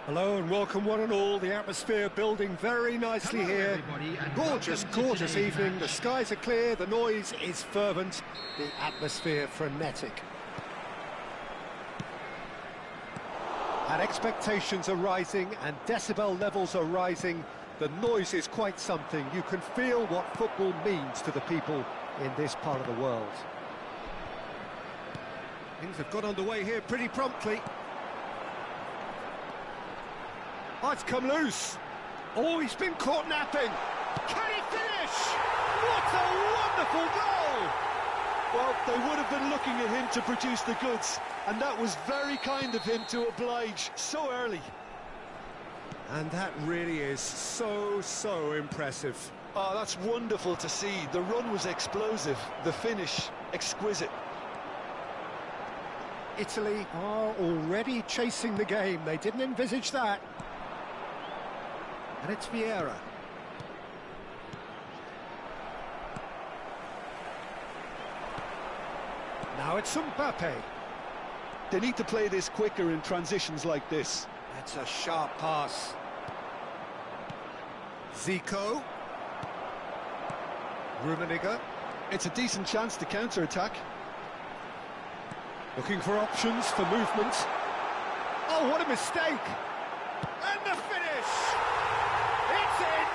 Hello and welcome one and all. The atmosphere building very nicely here. Gorgeous, gorgeous evening. The skies are clear, the noise is fervent, the atmosphere frenetic. And expectations are rising and decibel levels are rising. The noise is quite something. You can feel what football means to the people in this part of the world. Things have got underway here pretty promptly. Oh, it's come loose. Oh, he's been caught napping. Can he finish? What a wonderful goal! Well, they would have been looking at him to produce the goods, and that was very kind of him to oblige so early. And that really is so impressive. Oh, that's wonderful to see. The run was explosive, the finish exquisite. Italy are already chasing the game. They didn't envisage that. And it's Vieira. Now it's Mbappe. They need to play this quicker in transitions like this. That's a sharp pass. Zico. Rummenigge. It's a decent chance to counter-attack. Looking for options for movement. Oh, what a mistake! And the finish! It's in!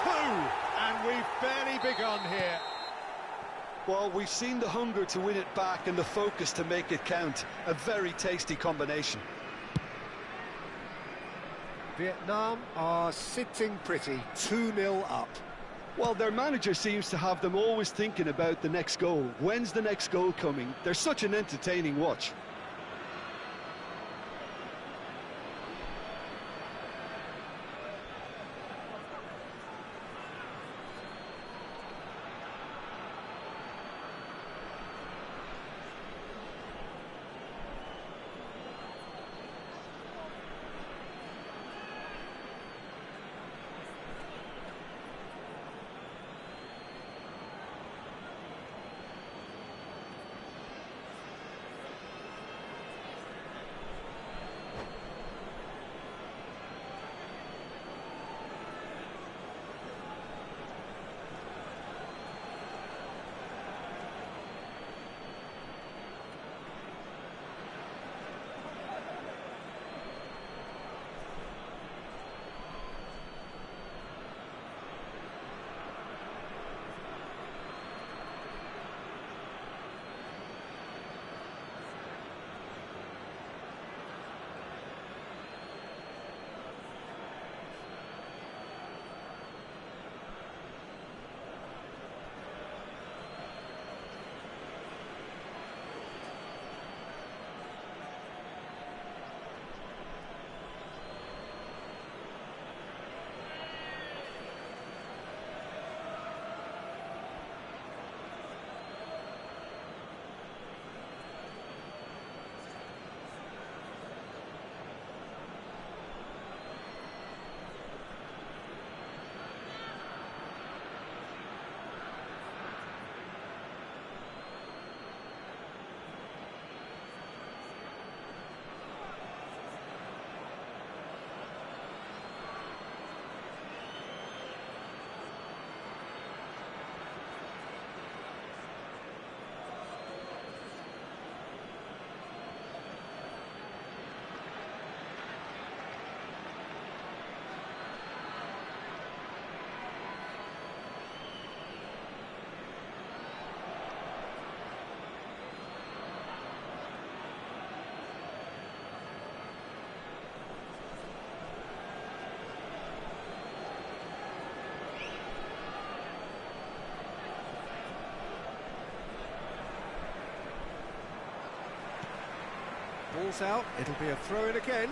2! And we've barely begun here. Well, we've seen the hunger to win it back and the focus to make it count. A very tasty combination. Vietnam are sitting pretty, 2-0 up. Well, their manager seems to have them always thinking about the next goal. When's the next goal coming? They're such an entertaining watch. rules out, it'll be a throw-in again.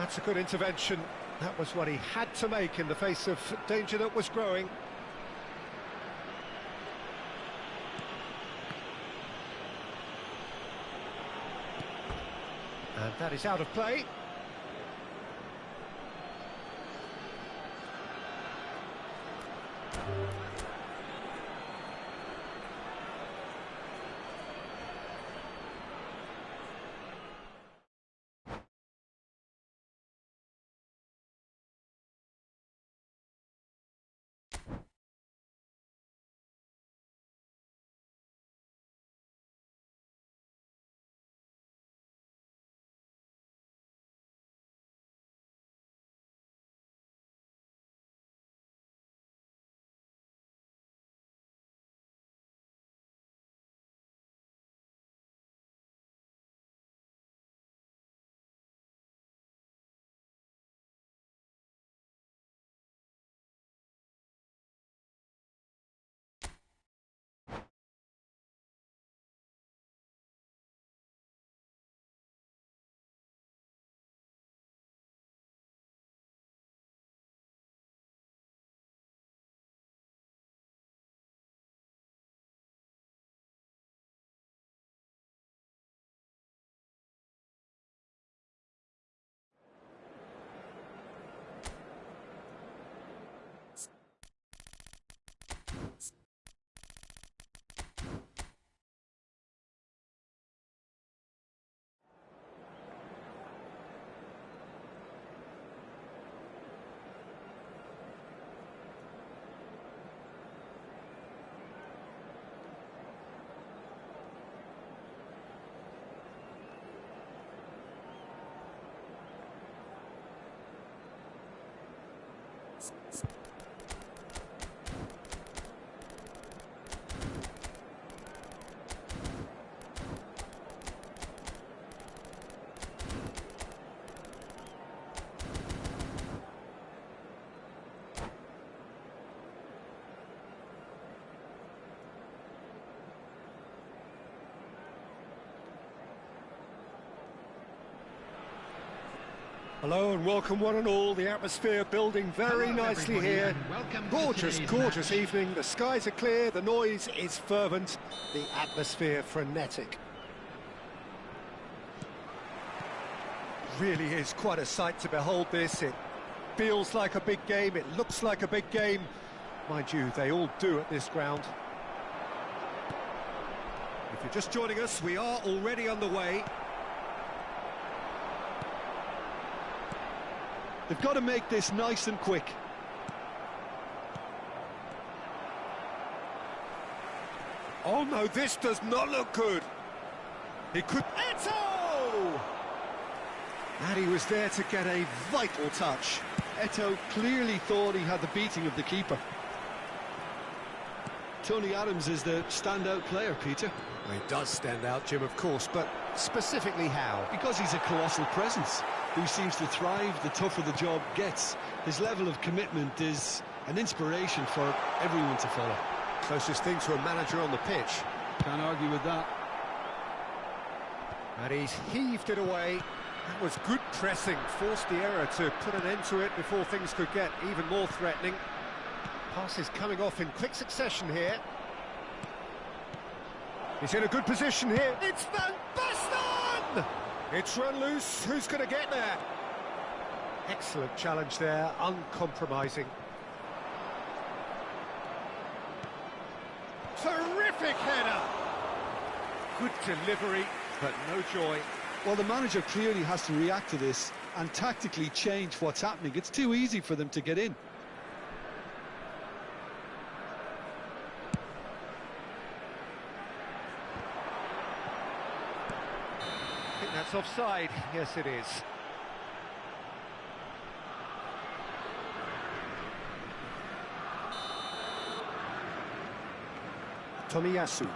That's a good intervention. That was what he had to make in the face of danger that was growing. And that is out of play. Hello and welcome one and all. The atmosphere building very nicely here. Gorgeous, gorgeous evening. The skies are clear, the noise is fervent, the atmosphere frenetic. Really is quite a sight to behold this. It feels like a big game, it looks like a big game. Mind you, they all do at this ground. If you're just joining us, we are already underway. They've got to make this nice and quick. Oh no, this does not look good. He could... Eto! And he was there to get a vital touch. Eto clearly thought he had the beating of the keeper. Tony Adams is the standout player, Peter. Well, he does stand out, Jim, of course, but specifically how? Because he's a colossal presence who seems to thrive the tougher the job gets. His level of commitment is an inspiration for everyone to follow. Closest thing to a manager on the pitch. Can't argue with that. And he's heaved it away. That was good pressing, forced the error to put an end to it before things could get even more threatening. Passes coming off in quick succession here. He's in a good position here. It's Van Basten! It's run loose. Who's going to get there? Excellent challenge there, uncompromising. Terrific header! Good delivery, but no joy. Well, the manager clearly has to react to this and tactically change what's happening. It's too easy for them to get in. I think that's offside. Yes, it is. Tomiyasu.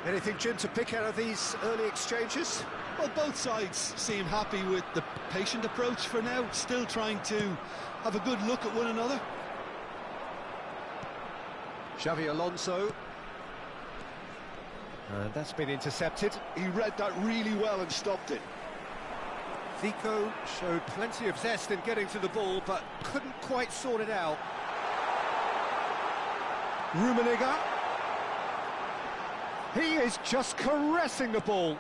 Anything, Jim, to pick out of these early exchanges? Well, both sides seem happy with the patient approach for now, still trying to have a good look at one another. Xavi Alonso. And that's been intercepted. He read that really well and stopped it. Zico showed plenty of zest in getting to the ball, but couldn't quite sort it out. Rummenigge. He is just caressing the ball.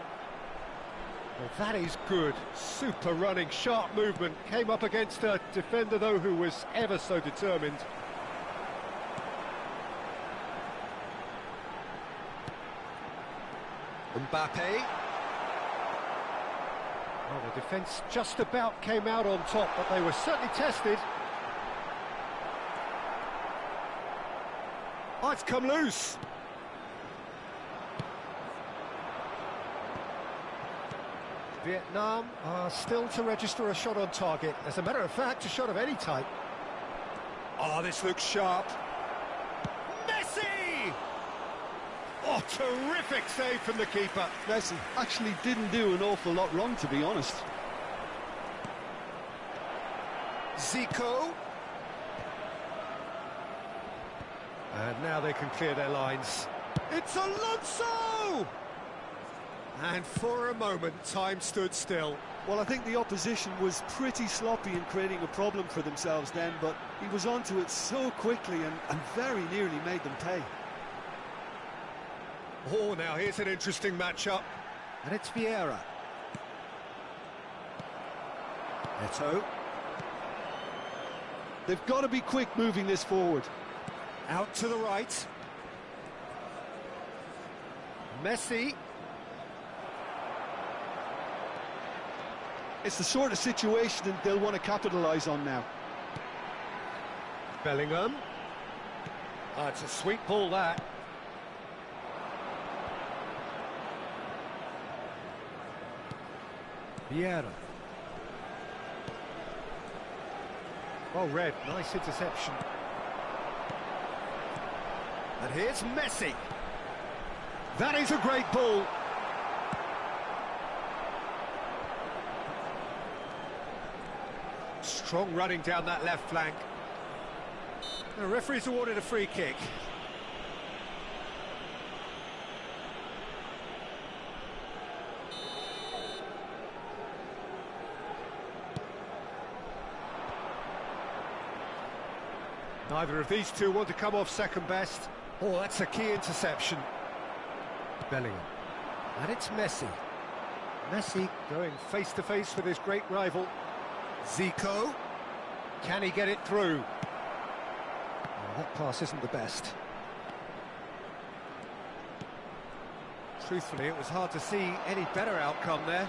Well, that is good. Super running, sharp movement. Came up against a defender, though, who was ever so determined. Mbappe. Well, the defence just about came out on top, but they were certainly tested. Oh, it's come loose. Vietnam are still to register a shot on target. As a matter of fact, a shot of any type. Oh, this looks sharp. Messi! Oh, terrific save from the keeper. Messi actually didn't do an awful lot wrong, to be honest. Zico. And now they can clear their lines. It's Alonso! And for a moment, time stood still. Well, I think the opposition was pretty sloppy in creating a problem for themselves then, but he was onto it so quickly and very nearly made them pay. Oh, now here's an interesting matchup. And it's Vieira. Eto'o. They've got to be quick moving this forward. Out to the right. Messi. It's the sort of situation that they'll want to capitalise on now. Bellingham. Oh, it's a sweet ball, that. Vieira. Well read, nice interception. And here's Messi. That is a great ball. Strong running down that left flank. The referee's awarded a free kick. Neither of these two want to come off second best. Oh, that's a key interception. Bellingham. And it's Messi. Messi going face to face with his great rival. Zico. Can he get it through? Oh, that pass isn't the best. Truthfully, it was hard to see any better outcome there.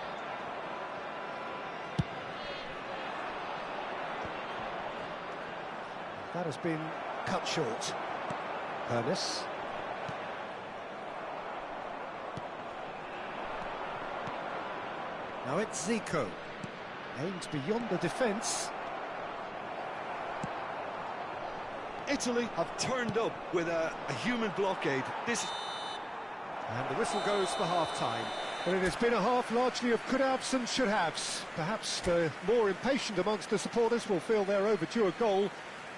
That has been cut short. Ernest. Now it's Zico. Aims beyond the defence. Italy have turned up with a human blockade. And the whistle goes for half-time. Well, it has been a half largely of could-haves and should-haves. Perhaps the more impatient amongst the supporters will feel they're overdue a goal,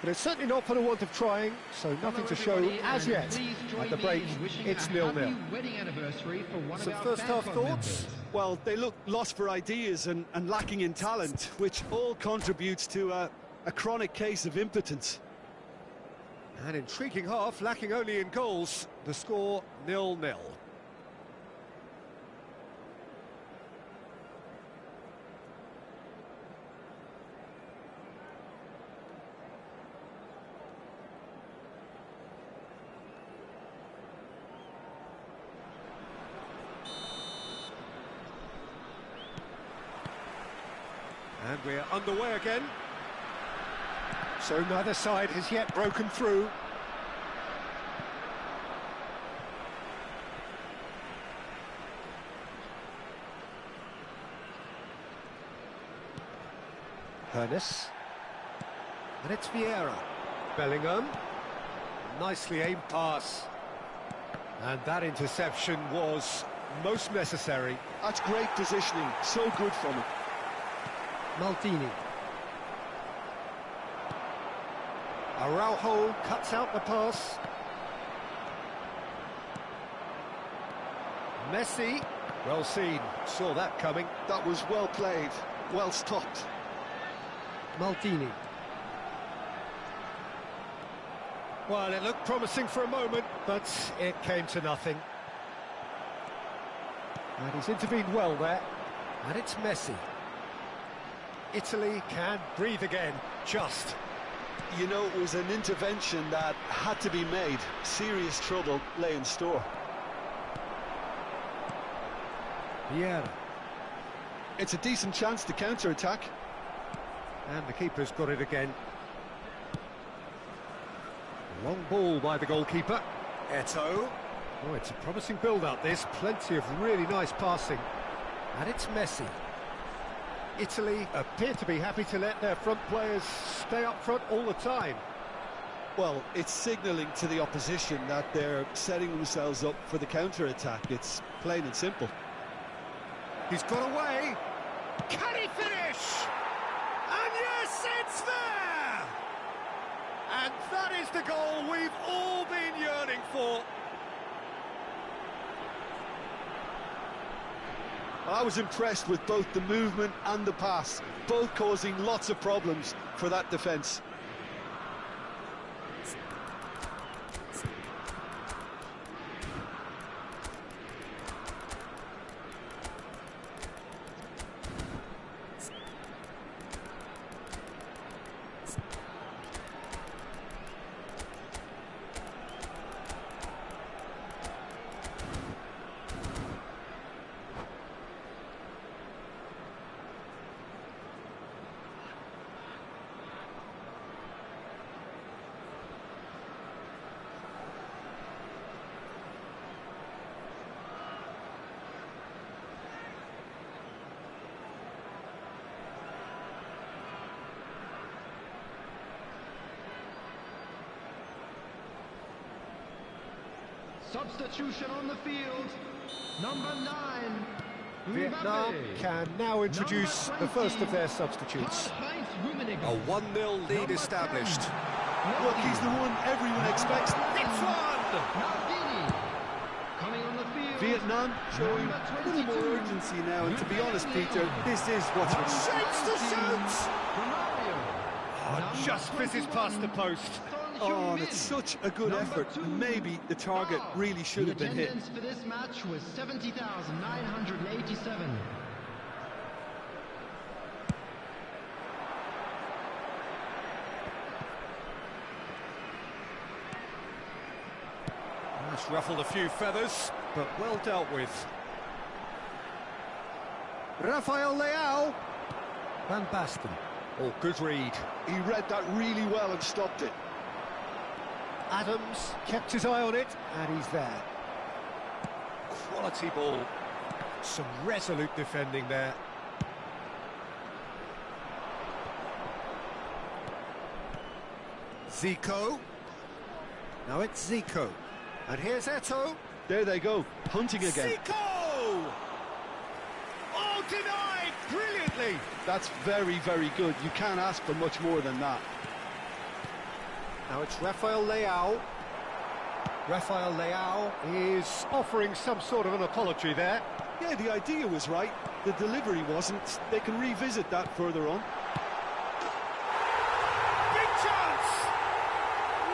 but it's certainly not for the want of trying, so nothing to show as yet. At the break, it's 0-0. Some first-half thoughts? Well, they look lost for ideas and lacking in talent, which all contributes to a chronic case of impotence. An intriguing half, lacking only in goals. The score 0-0. And we're underway again. So neither side has yet broken through. Hernes. And it's Vieira. Bellingham. Nicely aimed pass. And that interception was most necessary. That's great positioning, so good from him. Maldini. Araujo cuts out the pass. Messi. Well seen, saw that coming. That was well played, well stopped. Maldini. Well, it looked promising for a moment, but it came to nothing. And he's intervened well there. And it's Messi. Italy can breathe again, just. You know, it was an intervention that had to be made. Serious trouble lay in store. Vieira. It's a decent chance to counter-attack. And the keeper's got it again. Long ball by the goalkeeper. Eto'o. Oh, it's a promising build-up, this. Plenty of really nice passing. And it's Messi. Italy appear to be happy to let their front players stay up front all the time. Well, it's signalling to the opposition that they're setting themselves up for the counter-attack. It's plain and simple. He's got away. Can he finish? And yes, it's there! And that is the goal we've all been yearning for. I was impressed with both the movement and the pass, both causing lots of problems for that defence. Substitution on the field, number 9. Vietnam can now introduce the first of their substitutes. A 1-0 lead established. Look, he's the one everyone expects. It's one! Coming on the field, Vietnam showing a little more urgency now, and to be honest, Peter, this is what's required. Shapes to shoot! Oh, just misses past the post. Oh, and it's such a good effort, and maybe the target really should have been hit. The attendance for this match was 70,987. That's ruffled a few feathers, but well dealt with. Rafael Leao. Van Basten. Oh, good read. He read that really well and stopped it. Adams kept his eye on it, and he's there. Quality ball. Some resolute defending there. Zico. Now it's Zico. And here's Eto'o. There they go, hunting again. Zico! Oh, denied brilliantly. That's very, very good. You can't ask for much more than that. Now it's Rafael Leao. Rafael Leao is offering some sort of an apology there. Yeah, the idea was right. The delivery wasn't. They can revisit that further on. Big chance!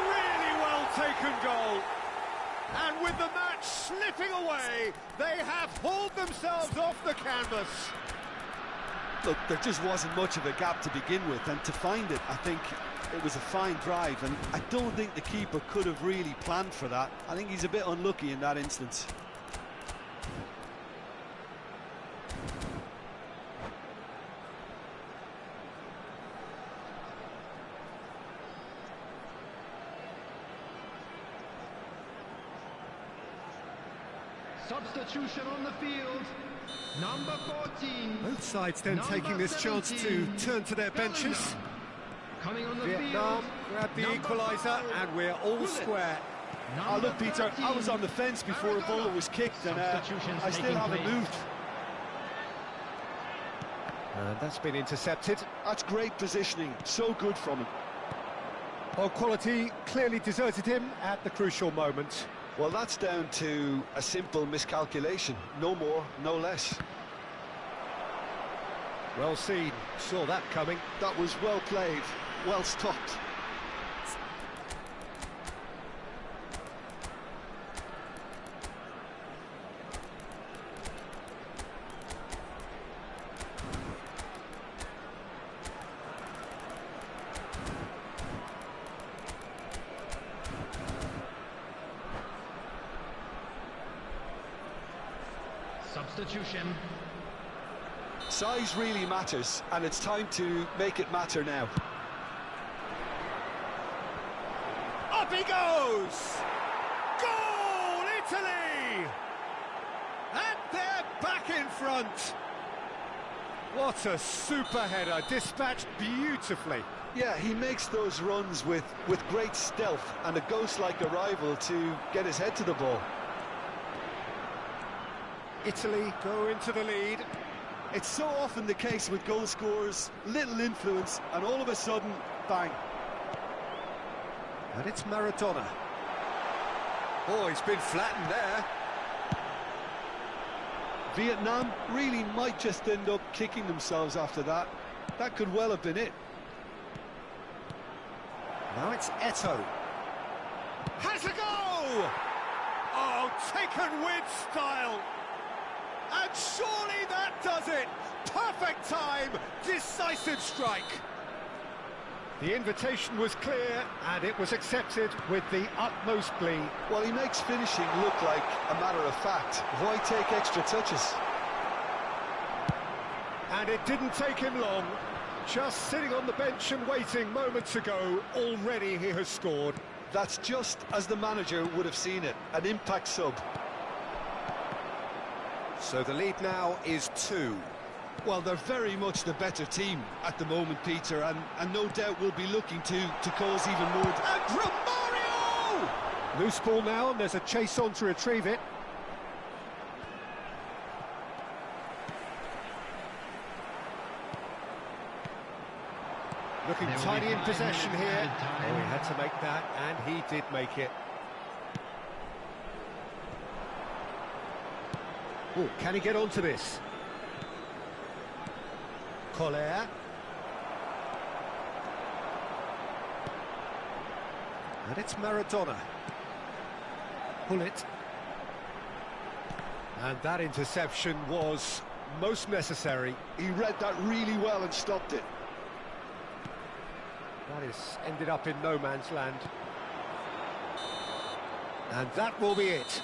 Really well taken goal. And with the match slipping away, they have hauled themselves off the canvas. Look, there just wasn't much of a gap to begin with, and to find it, I think it was a fine drive, and I don't think the keeper could have really planned for that. I think he's a bit unlucky in that instance. Substitution on the field. Number 14. Both sides then Number taking this chance to 17, turn to their benches. Coming on the Vietnam field. grab the Number equaliser, 5, and we're all Bullet. square. Oh, look, Peter, I was on the fence before the ball was kicked, and Substitutions I still taking haven't place. moved. And that's been intercepted. That's great positioning, so good from him. Well, quality clearly deserted him at the crucial moment. Well, that's down to a simple miscalculation. No more, no less. Well seen, saw that coming. That was well played, well stopped. Substitution. Size really matters, and it's time to make it matter now. Up he goes! Goal, Italy! And they're back in front. What a super header, dispatched beautifully. Yeah, he makes those runs with great stealth and a ghost-like arrival to get his head to the ball. Italy go into the lead. It's so often the case with goal scorers, little influence, and all of a sudden, bang. And it's Maradona. Oh, he's been flattened there. Vietnam really might just end up kicking themselves after that. That could well have been it. Now it's Eto'o. Has a go! Oh, taken with style. And surely that does it! Perfect time, decisive strike. The invitation was clear, and it was accepted with the utmost glee. Well, he makes finishing look like a matter of fact. Why take extra touches? And it didn't take him long. Just sitting on the bench and waiting moments ago, already he has scored. That's just as the manager would have seen it, an impact sub. So the lead now is 2. Well, they're very much the better team at the moment, Peter, and no doubt will be looking to cause even more... And Romario! Loose ball now, and there's a chase on to retrieve it. Looking There will tiny be in 5 possession minutes here. added time. Oh, he had to make that, and he did make it. Oh, can he get onto this? Collier. And it's Maradona. Pull it. And that interception was most necessary. He read that really well and stopped it. That is ended up in no man's land. And that will be it.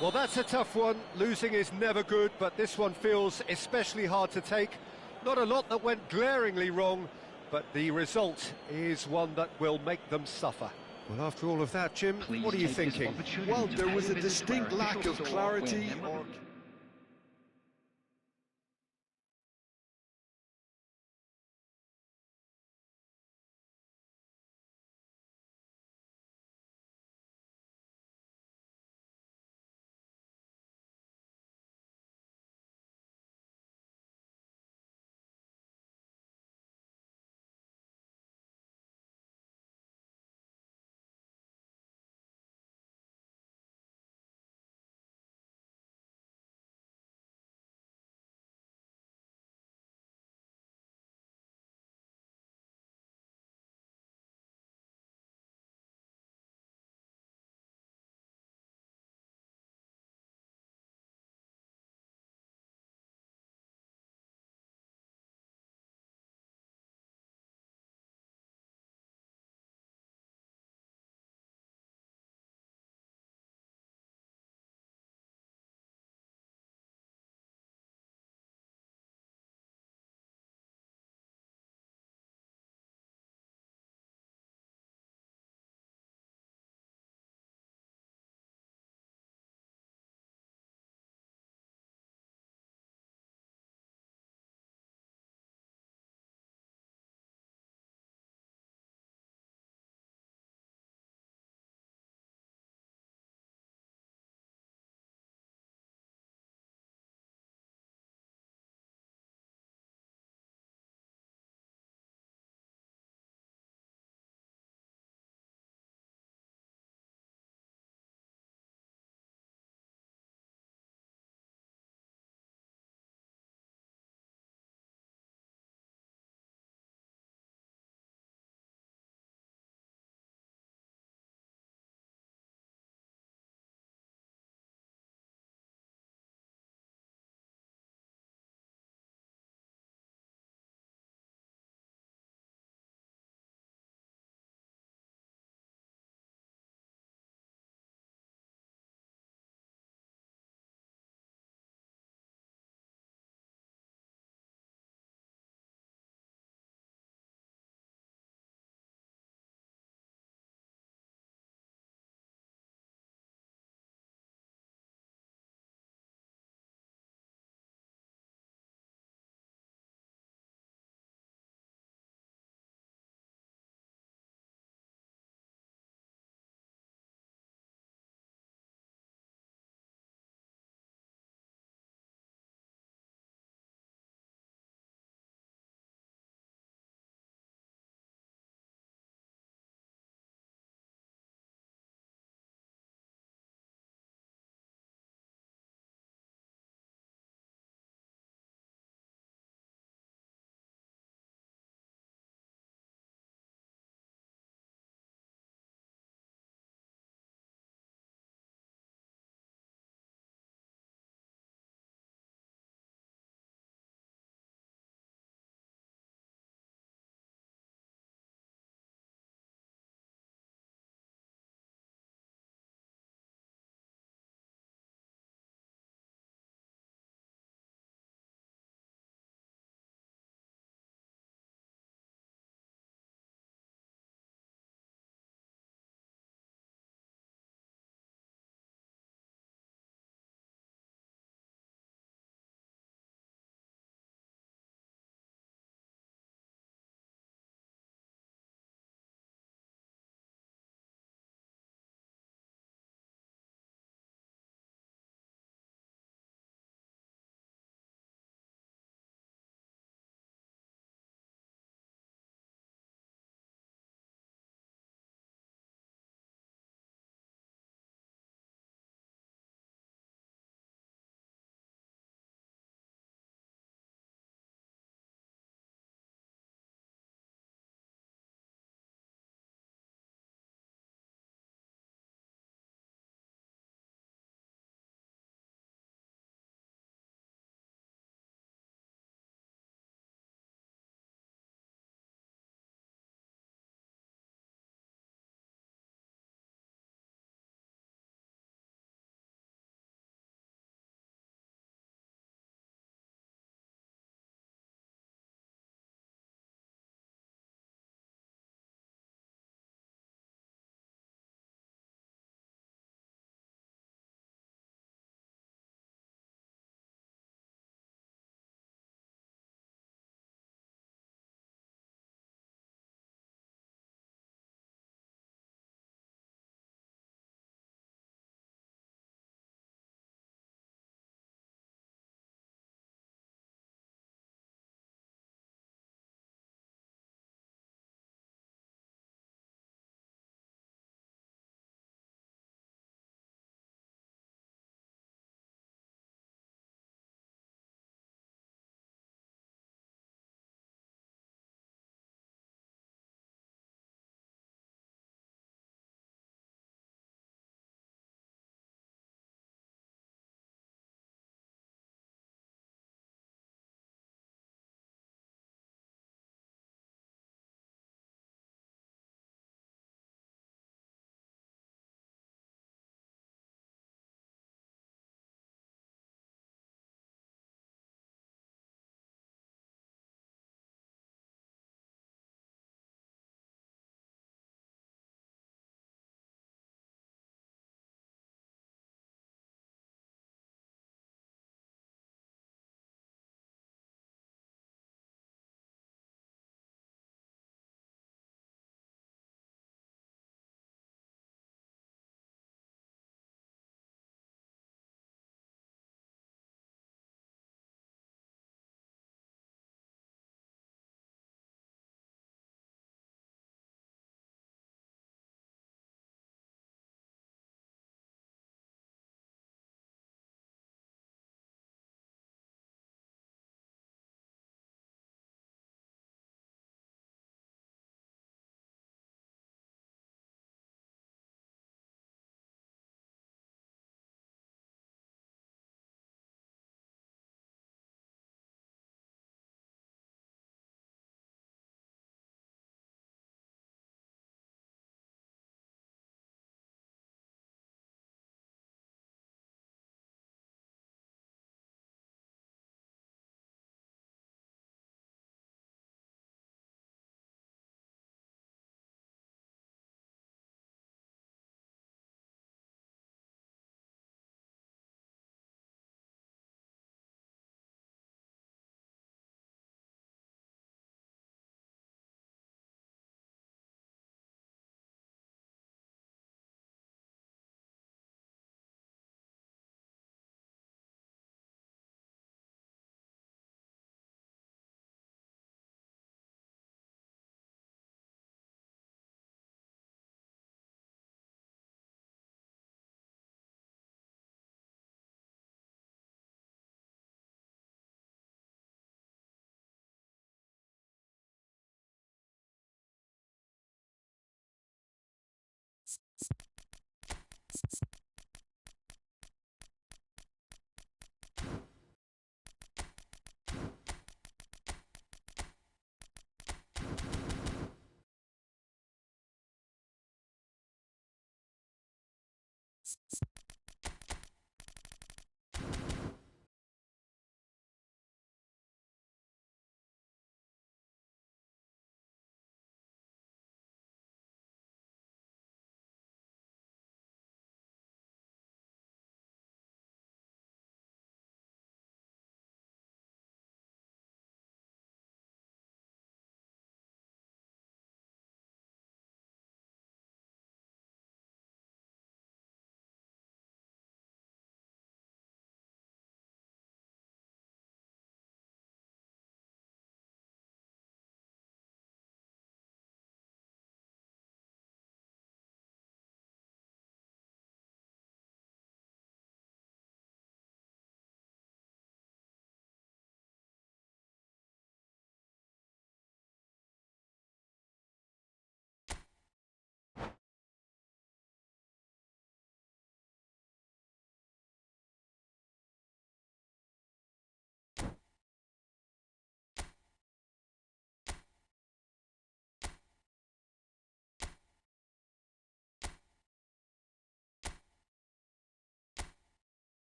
Well, that's a tough one. Losing is never good, but this one feels especially hard to take. Not a lot that went glaringly wrong, but the result is one that will make them suffer. Well, after all of that, Jim, what are you thinking? Well, there was a distinct lack of clarity or...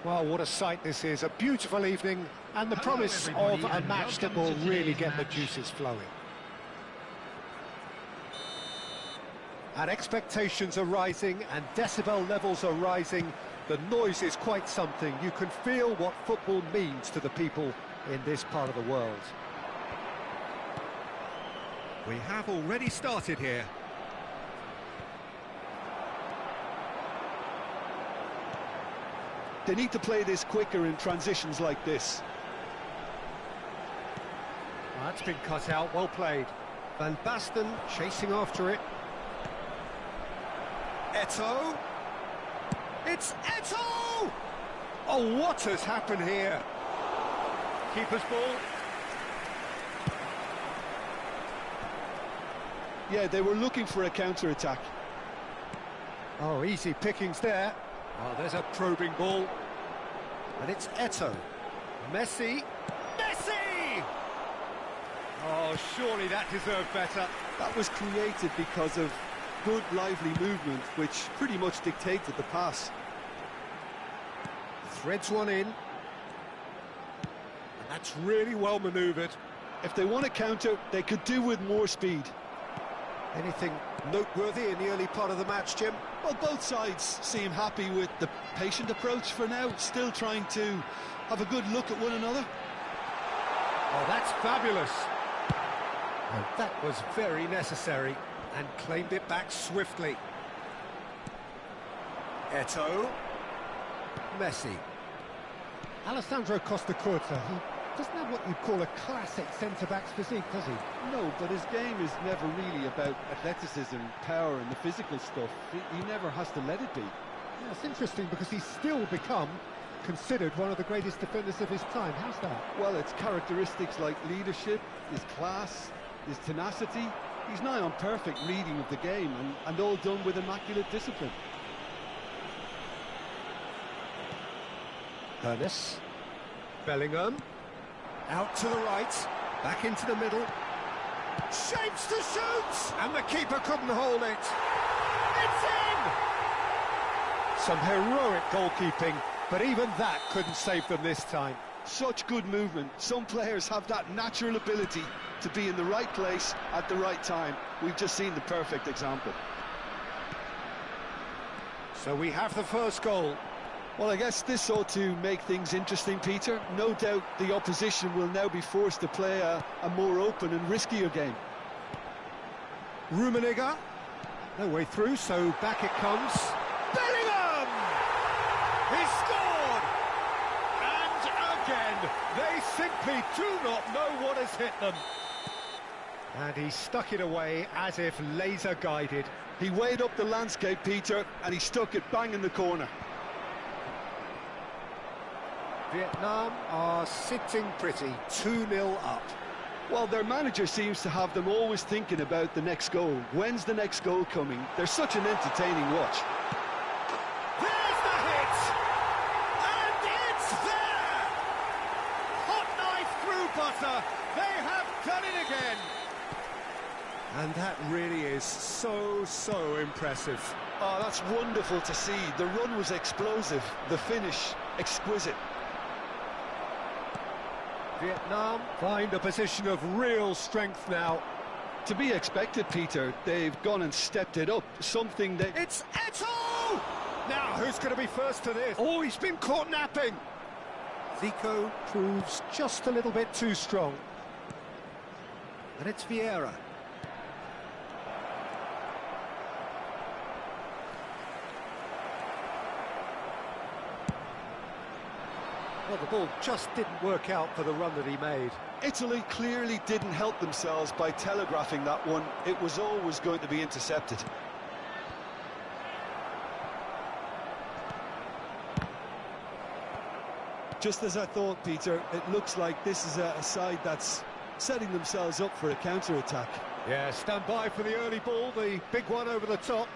Well, what a sight this is. A beautiful evening and the promise of a match that will really get the juices flowing. And expectations are rising and decibel levels are rising. The noise is quite something. You can feel what football means to the people in this part of the world. We have already started here. They need to play this quicker in transitions like this. Well, that's been cut out, well played. Van Basten chasing after it. Eto'o. It's Eto'o! Oh, what has happened here? Keeper's ball. Yeah, they were looking for a counter-attack. Oh, easy pickings there. Oh, there's a probing ball. And it's Eto'o. Messi. Messi! Oh, surely that deserved better. That was created because of good, lively movement, which pretty much dictated the pass. Threads one in. And that's really well manoeuvred. If they want to counter, they could do with more speed. Anything noteworthy in the early part of the match, Jim? Well, both sides seem happy with the patient approach for now, still trying to have a good look at one another. Oh, that's fabulous. Oh, that was very necessary and claimed it back swiftly. Eto'o. Messi. Alessandro Costacurta, he doesn't have what you'd call a classic centre-back's physique, does he? No, but his game is never really about athleticism, power and the physical stuff. He never has to let it be. Yeah, it's interesting because he's still become considered one of the greatest defenders of his time. How's that? Well, it's characteristics like leadership, his class, his tenacity. He's nigh on perfect reading of the game and all done with immaculate discipline. Ernest. Bellingham. Out to the right, back into the middle. Shapes to shoot! And the keeper couldn't hold it. It's in! Some heroic goalkeeping, but even that couldn't save them this time. Such good movement. Some players have that natural ability to be in the right place at the right time. We've just seen the perfect example. So we have the first goal. Well, I guess this ought to make things interesting, Peter. No doubt the opposition will now be forced to play a more open and riskier game. Rummenigge. No way through, so back it comes. Bellingham! He scored! And again, they simply do not know what has hit them. And he stuck it away as if laser guided. He weighed up the landscape, Peter, and he stuck it bang in the corner. Vietnam are sitting pretty, 2-0 up. Well, their manager seems to have them always thinking about the next goal. When's the next goal coming? They're such an entertaining watch. There's the hit! And it's there! Hot knife through butter. They have done it again. And that really is so impressive. Oh, that's wonderful to see. The run was explosive, the finish exquisite. Vietnam find a position of real strength now. To be expected, Peter. They've gone and stepped it up, something that... It's Eto'o! Now, who's going to be first to this? Oh, he's been caught napping. Zico proves just a little bit too strong. And it's Vieira. Well, the ball just didn't work out for the run that he made. Italy clearly didn't help themselves by telegraphing that one. It was always going to be intercepted. Just as I thought, Peter, it looks like this is a side that's setting themselves up for a counter-attack. Yeah, stand by for the early ball, the big one over the top.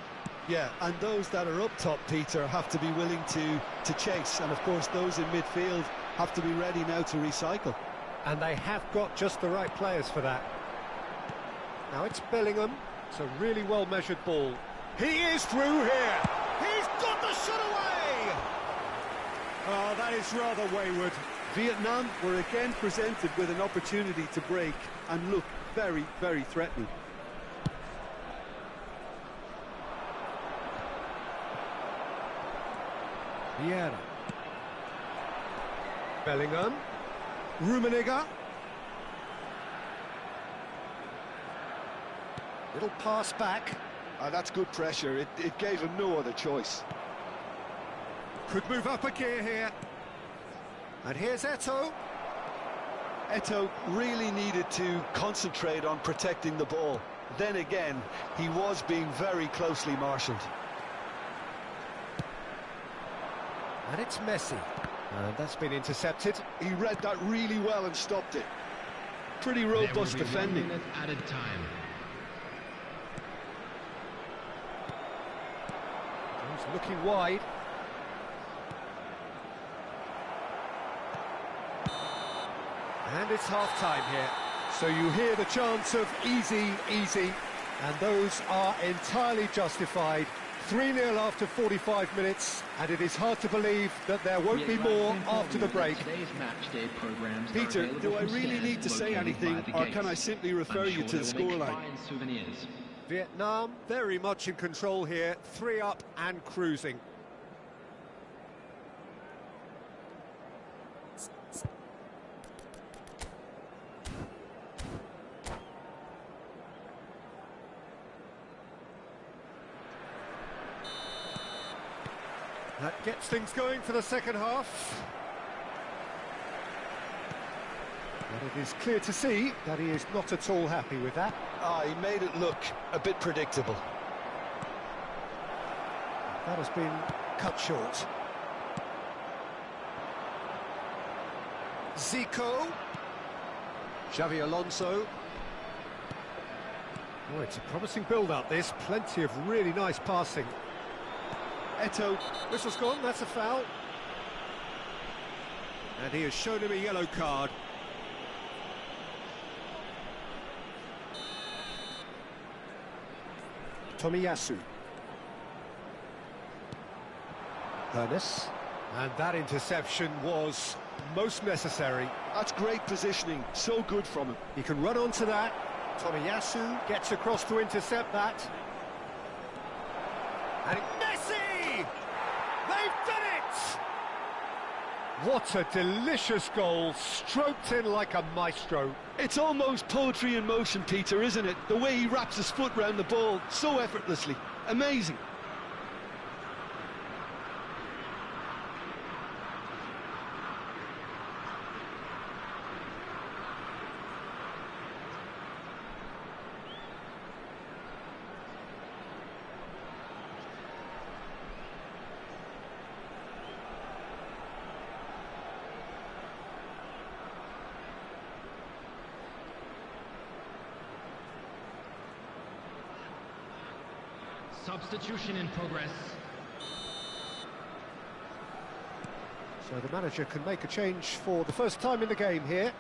Yeah, and those that are up top, Peter, have to be willing to chase. And, of course, those in midfield have to be ready now to recycle. And they have got just the right players for that. Now it's Bellingham. It's a really well-measured ball. He is through here. He's got the shot away! Oh, that is rather wayward. Vietnam were again presented with an opportunity to break and look very, very threatening. Vieira. Bellingham. Rummenigge. Little pass back. That's good pressure. It gave him no other choice. Could move up a gear here. And here's Eto'o. Eto'o really needed to concentrate on protecting the ball. Then again, he was being very closely marshalled. And it's Messi. And that's been intercepted. He read that really well and stopped it. Pretty robust defending. Added time. He's looking wide. And it's half-time here. So you hear the chants of easy, easy, and those are entirely justified. 3-0 after 45 minutes, and it is hard to believe that there won't be more after the break. Peter, do I really need to say anything, or can I simply refer you to the scoreline? Vietnam very much in control here, 3 up and cruising. That gets things going for the second half. But it is clear to see that he is not at all happy with that. He made it look a bit predictable. That has been cut short. Zico. Xavi Alonso. Oh, it's a promising build-up, this. Plenty of really nice passing. Eto'o. Whistle's gone, that's a foul. And he has shown him a yellow card. Tomiyasu. Ernest. And that interception was most necessary. That's great positioning, so good from him. He can run onto that. Tomiyasu gets across to intercept that. And Messi! They've done it! What a delicious goal, stroked in like a maestro. It's almost poetry in motion, Peter, isn't it? The way he wraps his foot round the ball so effortlessly. Amazing. Substitution in progress. So the manager can make a change for the first time in the game here.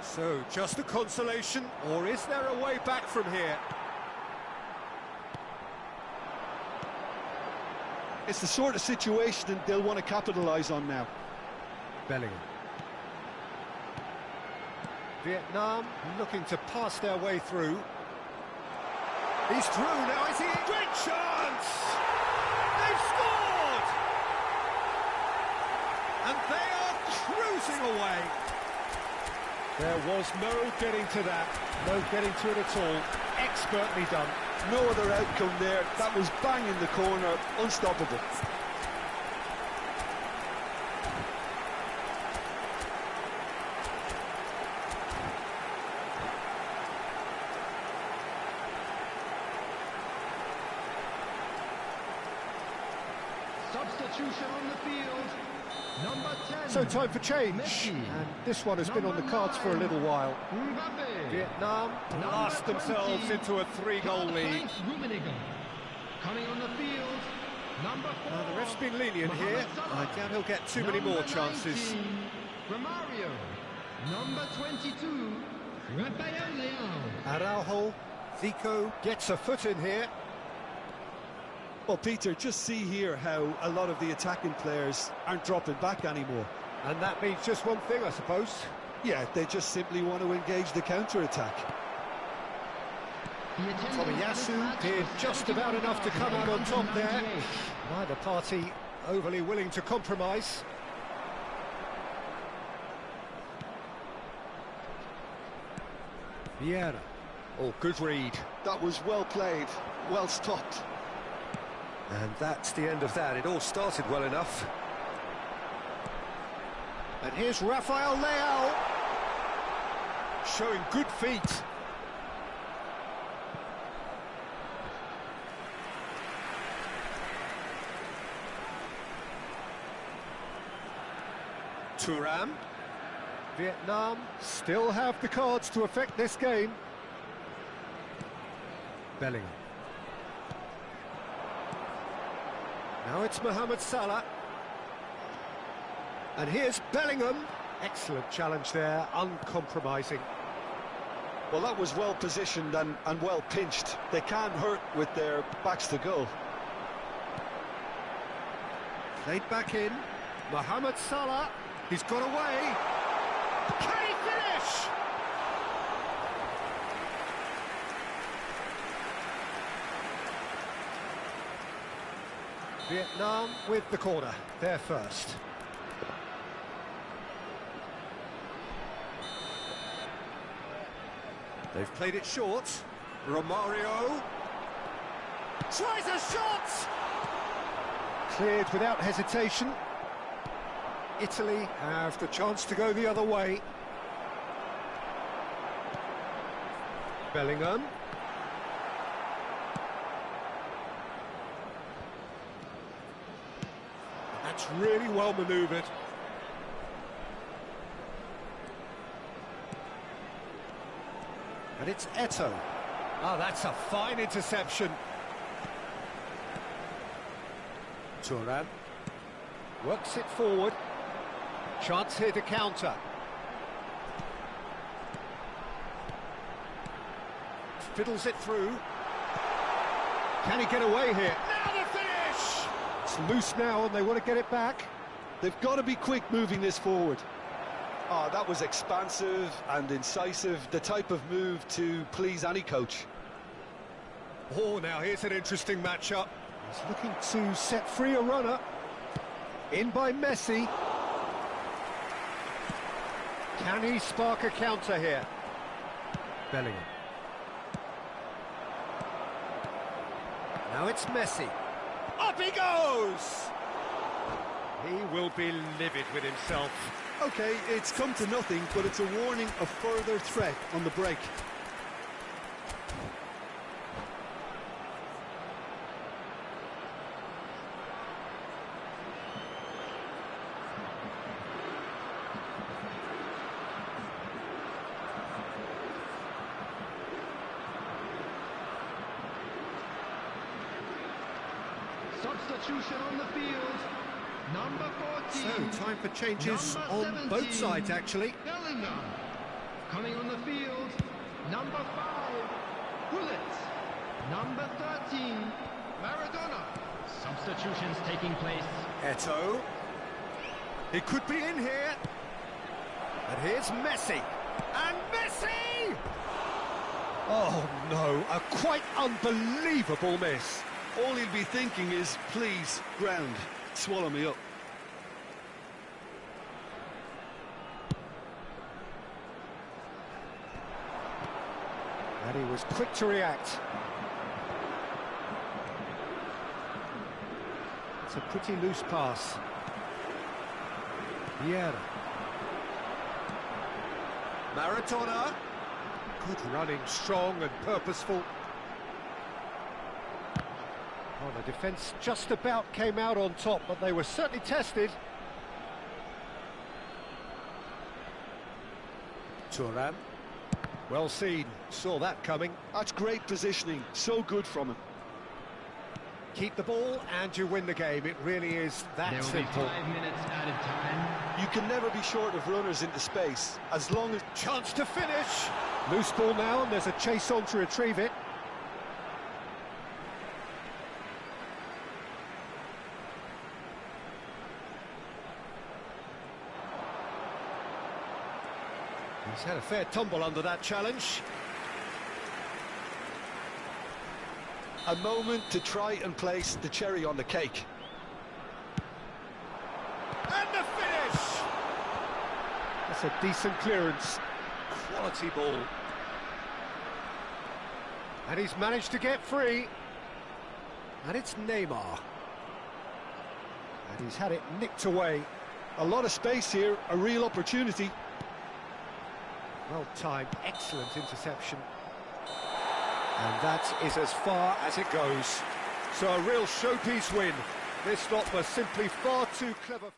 So, just a consolation, or is there a way back from here? It's the sort of situation that they'll want to capitalise on now. Bellingham. Vietnam looking to pass their way through. He's through now, is he? Great chance! They've scored! And they are cruising away. There was no getting to that, no getting to it at all. Expertly done. No other outcome there. That was bang in the corner, unstoppable. Substitution on the field. Number 10. So time for change. Messi. And this one has been on the cards for a little while. Mbappe. Vietnam blast themselves into a 3-goal lead. Coming on the field. Number 4. The ref's been lenient here. I doubt he'll get too many more chances. Romario. Number 22. Rafael Leao. Araujo, Zico gets a foot in here. Well, Peter, just see here how a lot of the attacking players aren't dropping back anymore. And that means just one thing, I suppose. Yeah, they just simply want to engage the counter-attack. Tomiyasu did just about enough to come out on top there. Neither party overly willing to compromise. Vieira. Oh, good read. That was well played, well stopped. And that's the end of that. It all started well enough. And here's Rafael Leao. Showing good feet. Thuram. Vietnam still have the cards to affect this game. Bellingham. Now it's Mohamed Salah. And here's Bellingham. Excellent challenge there, uncompromising. Well, that was well positioned and well pinched. They can't hurt with their backs to goal. Played back in. Mohamed Salah. He's got away. Can he finish? Vietnam with the corner, they're first. They've played it short. Romario tries a shot! Cleared without hesitation. Italy have the chance to go the other way. Bellingham. That's really well manoeuvred. And it's Eto'o. Oh, that's a fine interception. Thuram works it forward. Chance here to counter. Fiddles it through. Can he get away here? Now the finish! It's loose now and they want to get it back. They've got to be quick moving this forward. Oh, that was expansive and incisive, the type of move to please any coach. Oh, now here's an interesting matchup. He's looking to set free a runner. In by Messi. Can he spark a counter here? Bellingham. Now it's Messi. Up he goes! He will be livid with himself. OK, it's come to nothing, but it's a warning of further threat on the break. Substitution on the field. Number 14. So, time for changes Number on 17, both sides, actually. Bellingham. Coming on the field. Number 5. Bullet. Number 13. Maradona. Substitutions taking place. Eto'o. He could be in here. And here's Messi. And Messi! Oh, no, a quite unbelievable miss. All he'll be thinking is, please, ground, swallow me up. And he was quick to react. It's a pretty loose pass. Vieira. Maradona. Good running, strong and purposeful. Well, the defence just about came out on top, but they were certainly tested. Thuram. Well seen, saw that coming. That's great positioning, so good from him. Keep the ball and you win the game. It really is that There will simple. be 5 minutes added time. You can never be short of runners into space, as long as... Chance to finish. Loose ball now, and there's a chase on to retrieve it. He's had a fair tumble under that challenge. A moment to try and place the cherry on the cake. And the finish! That's a decent clearance. Quality ball. And he's managed to get free. And it's Neymar. And he's had it nicked away. A lot of space here, a real opportunity. Well timed, excellent interception. And that is as far as it goes. So a real showpiece win. This stop was simply far too clever.